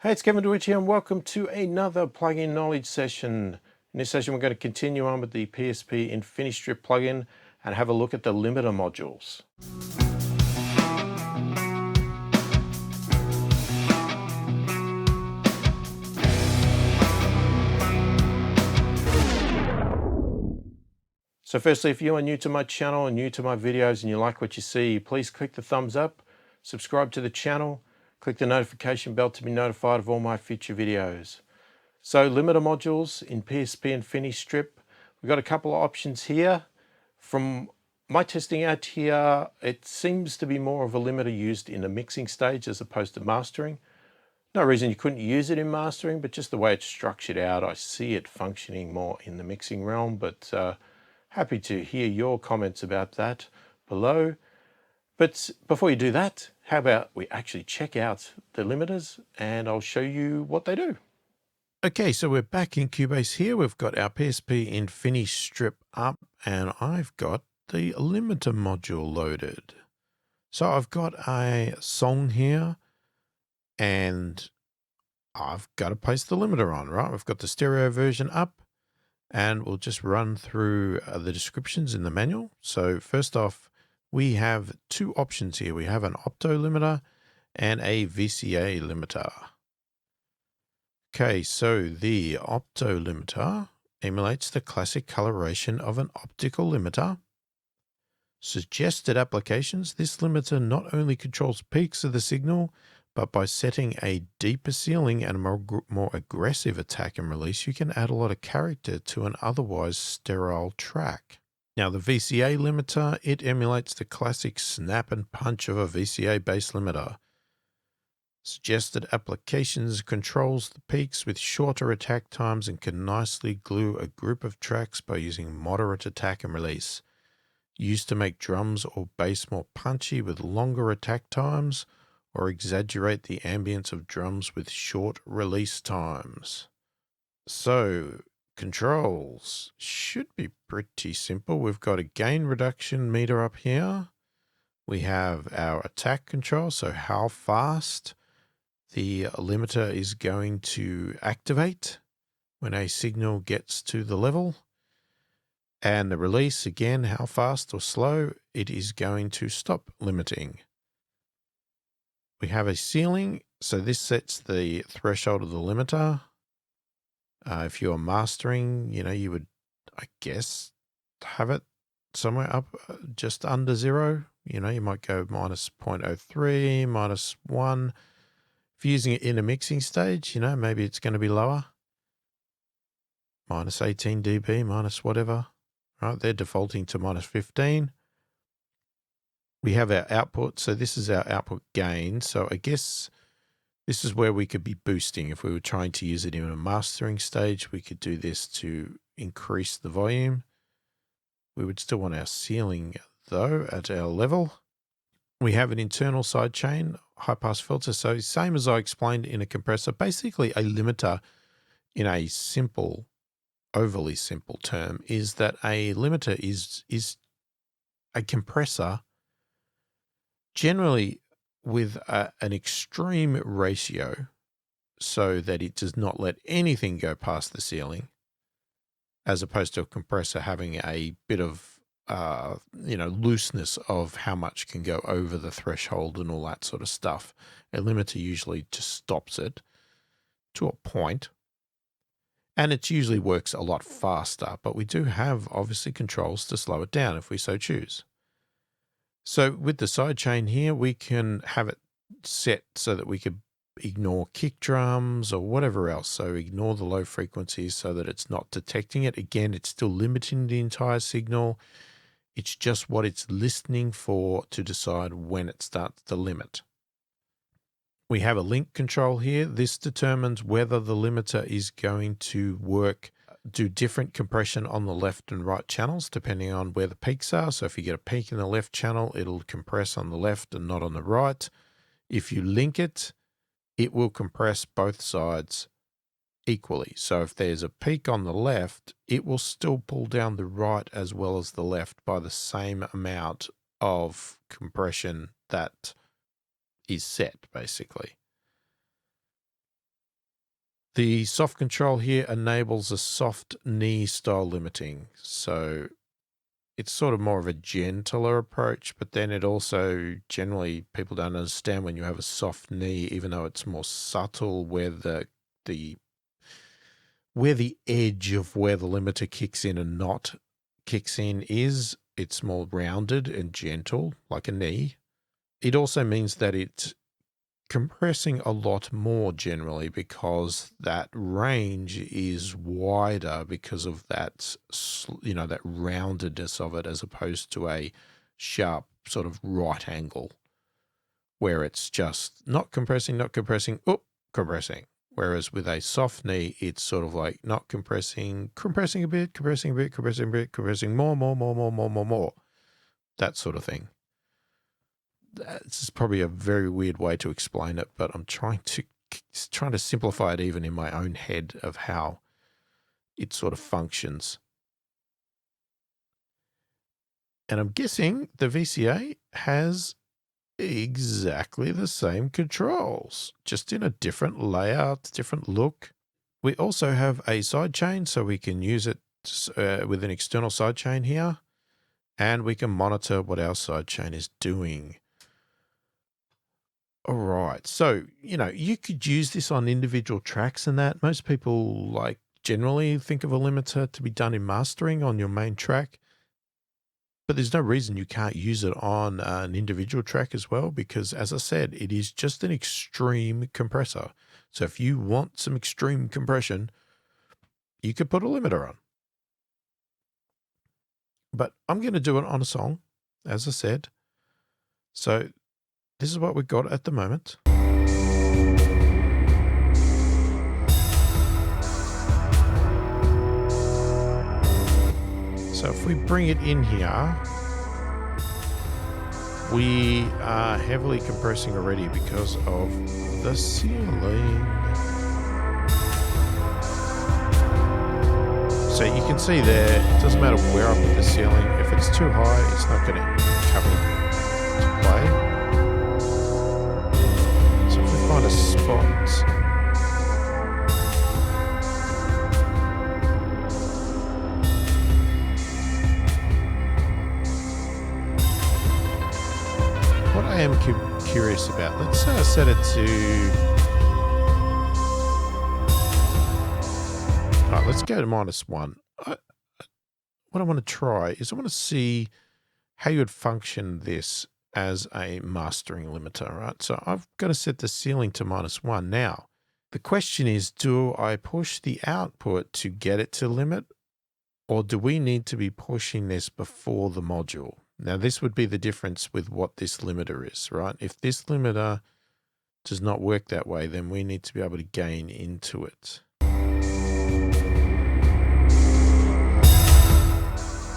Hey, it's Kevin DeWitt here and welcome to another plugin knowledge session. In this session, we're going to continue on with the PSP InfiniStrip plugin and have a look at the limiter modules. So firstly, if you are new to my channel and new to my videos and you like what you see, please click the thumbs up, subscribe to the channel, click the notification bell to be notified of all my future videos. So limiter modules in PSP InfiniStrip, we've got a couple of options here. From my testing out here, it seems to be more of a limiter used in the mixing stage as opposed to mastering. No reason you couldn't use it in mastering, but just the way it's structured out, I see it functioning more in the mixing realm, but happy to hear your comments about that below. But before you do that, how about we actually check out the limiters and I'll show you what they do. Okay, so we're back in Cubase here. We've got our PSP InfiniStrip up and I've got the limiter module loaded. So I've got a song here and I've got to place the limiter on, right? We've got the stereo version up and we'll just run through the descriptions in the manual. So first off, we have two options here. We have an opto limiter and a VCA limiter. Okay, so the opto limiter emulates the classic coloration of an optical limiter. Suggested applications, this limiter not only controls peaks of the signal, but by setting a deeper ceiling and a more aggressive attack and release, you can add a lot of character to an otherwise sterile track. Now the VCA limiter, it emulates the classic snap and punch of a VCA bass limiter. Suggested applications controls the peaks with shorter attack times and can nicely glue a group of tracks by using moderate attack and release. Used to make drums or bass more punchy with longer attack times, or exaggerate the ambience of drums with short release times. So, controls should be pretty simple. We've got a gain reduction meter up here. We have our attack control, so how fast the limiter is going to activate when a signal gets to the level. And the release, again, how fast or slow it is going to stop limiting. We have a ceiling, so this sets the threshold of the limiter. If you're mastering, you would, I guess, have it somewhere up just under 0. You might go minus 0.03, minus 1. If you're using it in a mixing stage, maybe it's going to be lower. Minus 18 dB, minus whatever. Right, they're defaulting to minus 15. We have our output. So this is our output gain. So I guess this is where we could be boosting. If we were trying to use it in a mastering stage, we could do this to increase the volume. We would still want our ceiling though at our level. We have an internal sidechain high pass filter. So same as I explained in a compressor, basically a limiter in a simple, overly simple term is that a limiter is a compressor generally with an extreme ratio so that it does not let anything go past the ceiling, as opposed to a compressor having a bit of looseness of how much can go over the threshold and all that sort of stuff. A limiter usually just stops it to a point, and it usually works a lot faster, but we do have obviously controls to slow it down if we so choose. So with the sidechain here, we can have it set so that we could ignore kick drums or whatever else. So ignore the low frequencies so that it's not detecting it. Again, it's still limiting the entire signal. It's just what it's listening for to decide when it starts to limit. We have a link control here. This determines whether the limiter is going to do different compression on the left and right channels depending on where the peaks are. So if you get a peak in the left channel, it'll compress on the left and not on the right. If you link it, it will compress both sides equally. So if there's a peak on the left, it will still pull down the right as well as the left by the same amount of compression that is set, basically. The soft control here enables a soft knee style limiting. So it's sort of more of a gentler approach, but then it also generally people don't understand when you have a soft knee, even though it's more subtle where the edge of where the limiter kicks in and not kicks in is, it's more rounded and gentle like a knee. It also means that it's compressing a lot more generally because that range is wider because of that, that roundedness of it, as opposed to a sharp sort of right angle where it's just not compressing, compressing. Whereas with a soft knee, it's sort of like not compressing a bit, compressing more, that sort of thing. This is probably a very weird way to explain it, but I'm trying to simplify it even in my own head of how it sort of functions. And I'm guessing the VCA has exactly the same controls, just in a different layout, different look. We also have a sidechain, so we can use it with an external sidechain here, and we can monitor what our sidechain is doing. All right. So, you could use this on individual tracks and that. Most people generally think of a limiter to be done in mastering on your main track, but there's no reason you can't use it on an individual track as well, because as I said, it is just an extreme compressor. So if you want some extreme compression, you could put a limiter on. But I'm going to do it on a song, as I said. So this is what we've got at the moment. So if we bring it in here, we are heavily compressing already because of the ceiling. So you can see there, it doesn't matter where I put the ceiling. If it's too high, it's not going to come into play. Find a spot. What I am curious about, let's say I set it to, all right, let's go to -1. What I want to try is I want to see how you would function this as a mastering limiter, right? So I've got to set the ceiling to -1. Now, the question is, do I push the output to get it to limit, or do we need to be pushing this before the module? Now, this would be the difference with what this limiter is, right? If this limiter does not work that way, then we need to be able to gain into it.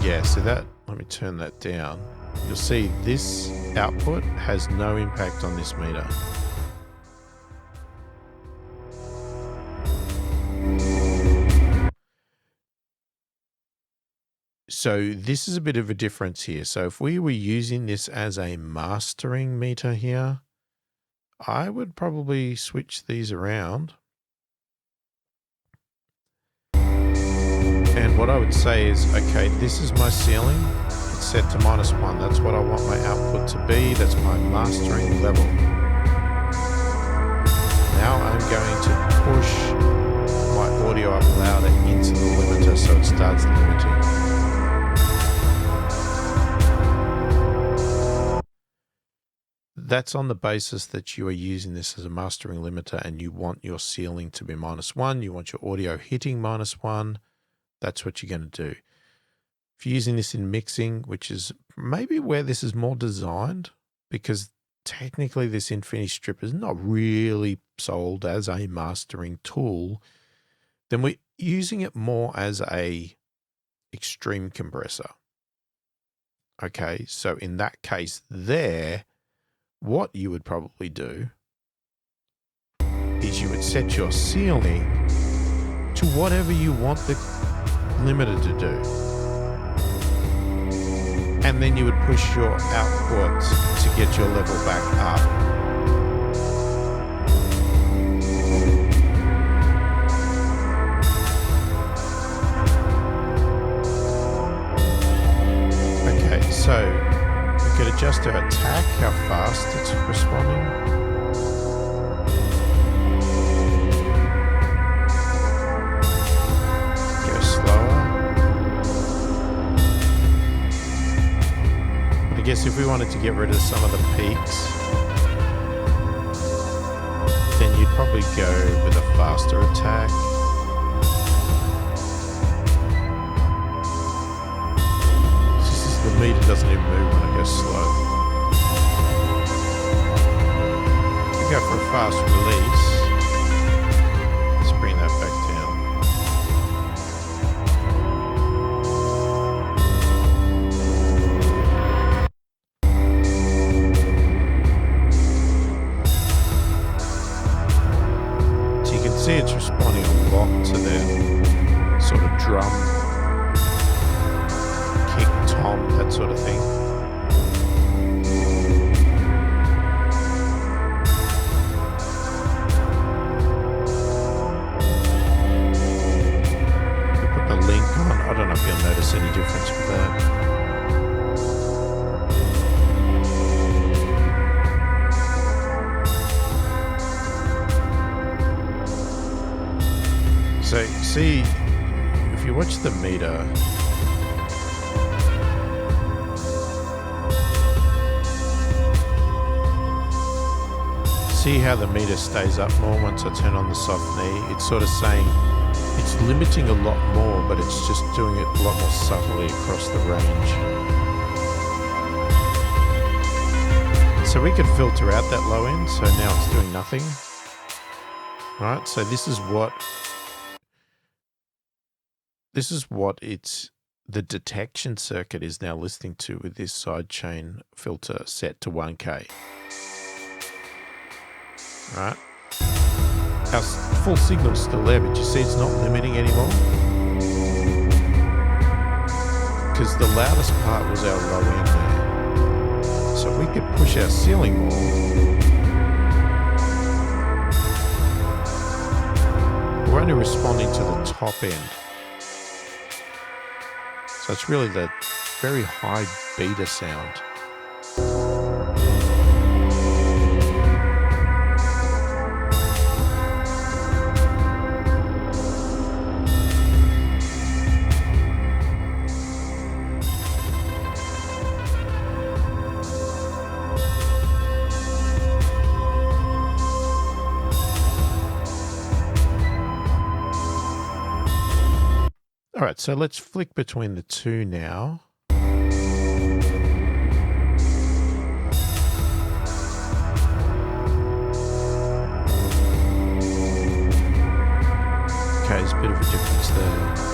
Yeah, so let me turn that down. You'll see this output has no impact on this meter. So this is a bit of a difference here. So if we were using this as a mastering meter here, I would probably switch these around. And what I would say is, okay, this is my ceiling. It's set to -1. That's what I want my output to be. That's my mastering level. Now I'm going to push my audio up louder into the limiter so it starts limiting. That's on the basis that you are using this as a mastering limiter and you want your ceiling to be -1. You want your audio hitting -1. That's what you're going to do. If you're using this in mixing, which is maybe where this is more designed, because technically this InfiniStrip is not really sold as a mastering tool, then we're using it more as a extreme compressor. Okay, so in that case there, what you would probably do is you would set your ceiling to whatever you want the limiter to do. And then you would push your output to get your level back up. we wanted to get rid of some of the peaks, then you'd probably go with a faster attack. The meter doesn't even move when it goes slow. We go for a fast release. Let's bring that back down. So you can see it's responding a lot to the sort of drum, kick, tom, that sort of thing. We put the link on. I don't know if you'll notice any difference with that. So, see, if you watch the meter, see how the meter stays up more once I turn on the soft knee? It's sort of saying it's limiting a lot more, but it's just doing it a lot more subtly across the range. So we could filter out that low end, so now it's doing nothing. Right, so this is what the detection circuit is now listening to with this sidechain filter set to 1K. Right, our full signal's still there, but you see it's not limiting anymore, because the loudest part was our low end there. So we could push our ceiling more. We're only responding to the top end. So it's really the very high beta sound. All right, so let's flick between the two now. Okay, there's a bit of a difference there.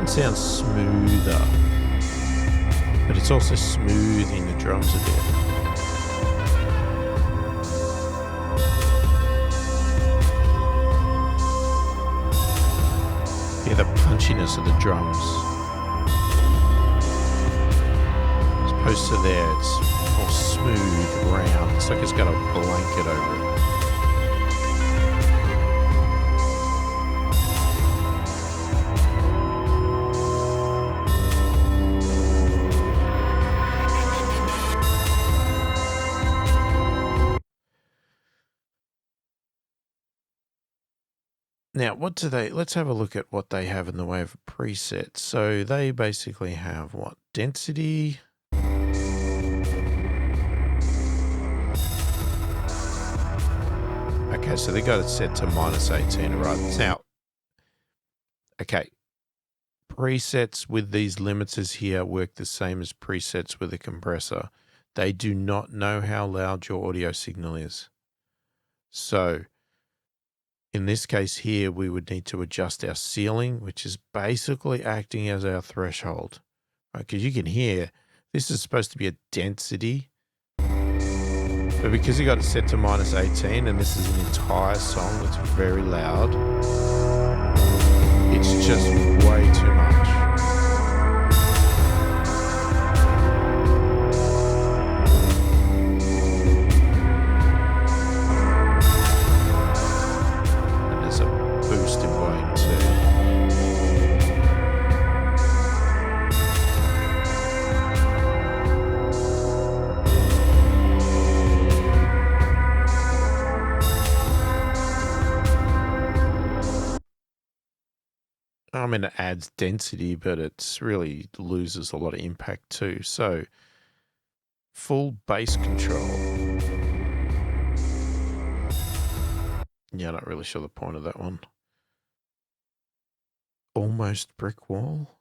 Sounds smoother, but it's also smoothing the drums a bit. Yeah, the punchiness of the drums, as opposed to there, it's more smooth, round. It's like it's got a blanket over it. Now, what do they, let's have a look at what they have in the way of presets. So they basically have what? Density. Okay, so they got it set to -18, right? Now, okay, presets with these limiters here work the same as presets with a compressor. They do not know how loud your audio signal is. So in this case here, we would need to adjust our ceiling, which is basically acting as our threshold, right? Because you can hear, this is supposed to be a density, but because you got it set to -18 and this is an entire song that's very loud, it's just way too much. I mean, it adds density, but it's really loses a lot of impact too. So full bass control. Yeah, not really sure the point of that one. Almost brick wall.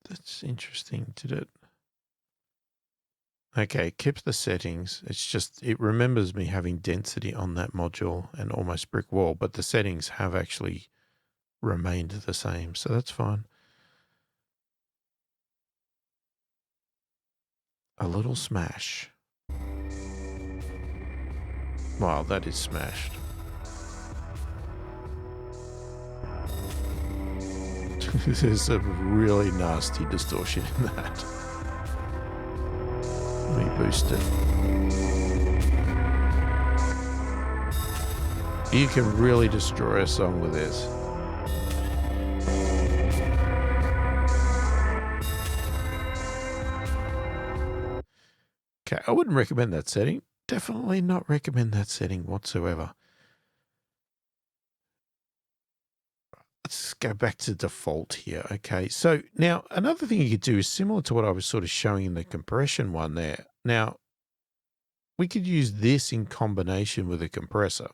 That's interesting, did it? Okay, it keeps the settings. It's just, it remembers me having density on that module and almost brick wall, but the settings have actually remained the same, so that's fine. A little smash. Wow, that is smashed. There's a really nasty distortion in that. Let me boost it. You can really destroy a song with this. Okay, I wouldn't recommend that setting. Definitely not recommend that setting whatsoever. Let's go back to default here. Okay, so now another thing you could do is similar to what I was sort of showing in the compression one there. Now, we could use this in combination with a compressor.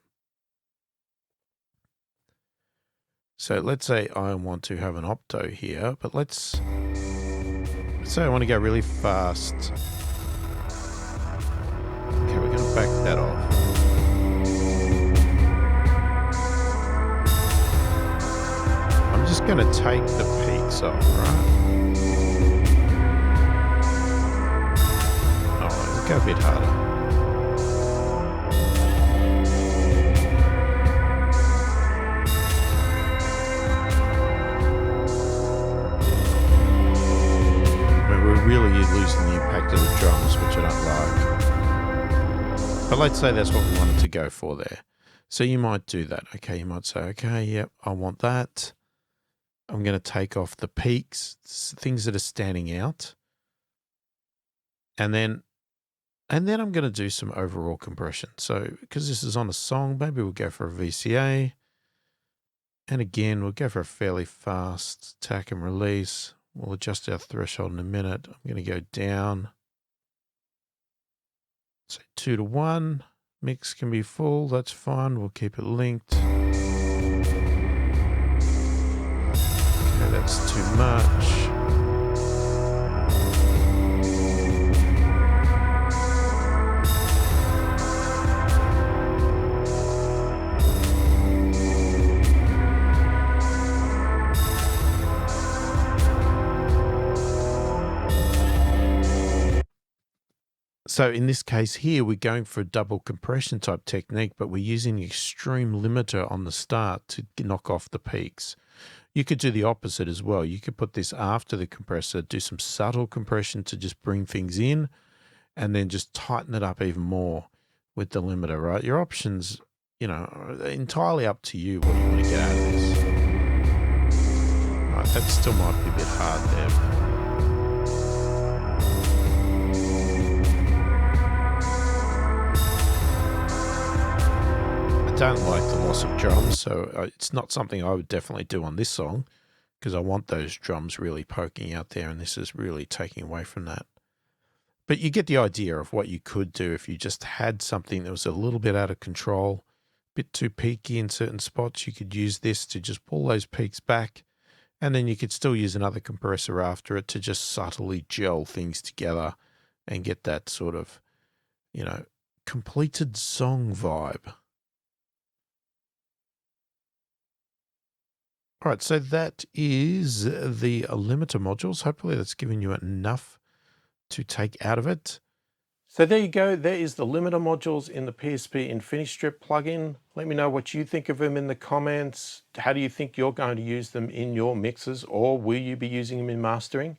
So let's say I want to have an opto here, but let's say I want to go really fast. Okay, we're going to back that off. I'm just going to take the peaks off, right? Oh, it'll go a bit harder. We're really losing the impact of the drums, which I don't like. But let's say that's what we wanted to go for there. So you might do that. Okay, you might say, okay, yep, I want that. I'm going to take off the peaks, things that are standing out. And then I'm going to do some overall compression. So because this is on a song, maybe we'll go for a VCA. And again, we'll go for a fairly fast attack and release. We'll adjust our threshold in a minute. I'm going to go down. Say 2 to 1. Mix can be full. That's fine. We'll keep it linked. Okay, that's too much. So in this case here, we're going for a double compression type technique, but we're using the extreme limiter on the start to knock off the peaks. You could do the opposite as well. You could put this after the compressor, do some subtle compression to just bring things in, and then just tighten it up even more with the limiter, right? Your options, you know, are entirely up to you what you want to get out of this. Right, that still might be a bit hard there. I don't like the loss of drums, so it's not something I would definitely do on this song because I want those drums really poking out there, and this is really taking away from that. But you get the idea of what you could do if you just had something that was a little bit out of control, a bit too peaky in certain spots. You could use this to just pull those peaks back, and then you could still use another compressor after it to just subtly gel things together and get that sort of, you know, completed song vibe. All right, so that is the limiter modules. Hopefully that's given you enough to take out of it. So there you go. There is the limiter modules in the PSP InfiniStrip plugin. Let me know what you think of them in the comments. How do you think you're going to use them in your mixes, or will you be using them in mastering?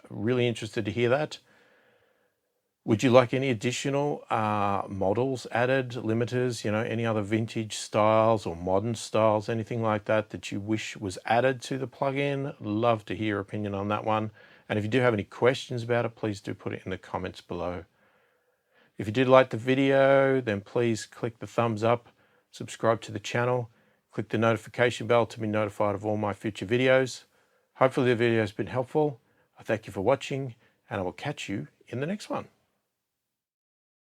Really interested to hear that. Would you like any additional models added, limiters, any other vintage styles or modern styles, anything like that that you wish was added to the plugin? Love to hear your opinion on that one. And if you do have any questions about it, please do put it in the comments below. If you did like the video, then please click the thumbs up, subscribe to the channel, click the notification bell to be notified of all my future videos. Hopefully the video has been helpful. I thank you for watching, and I will catch you in the next one.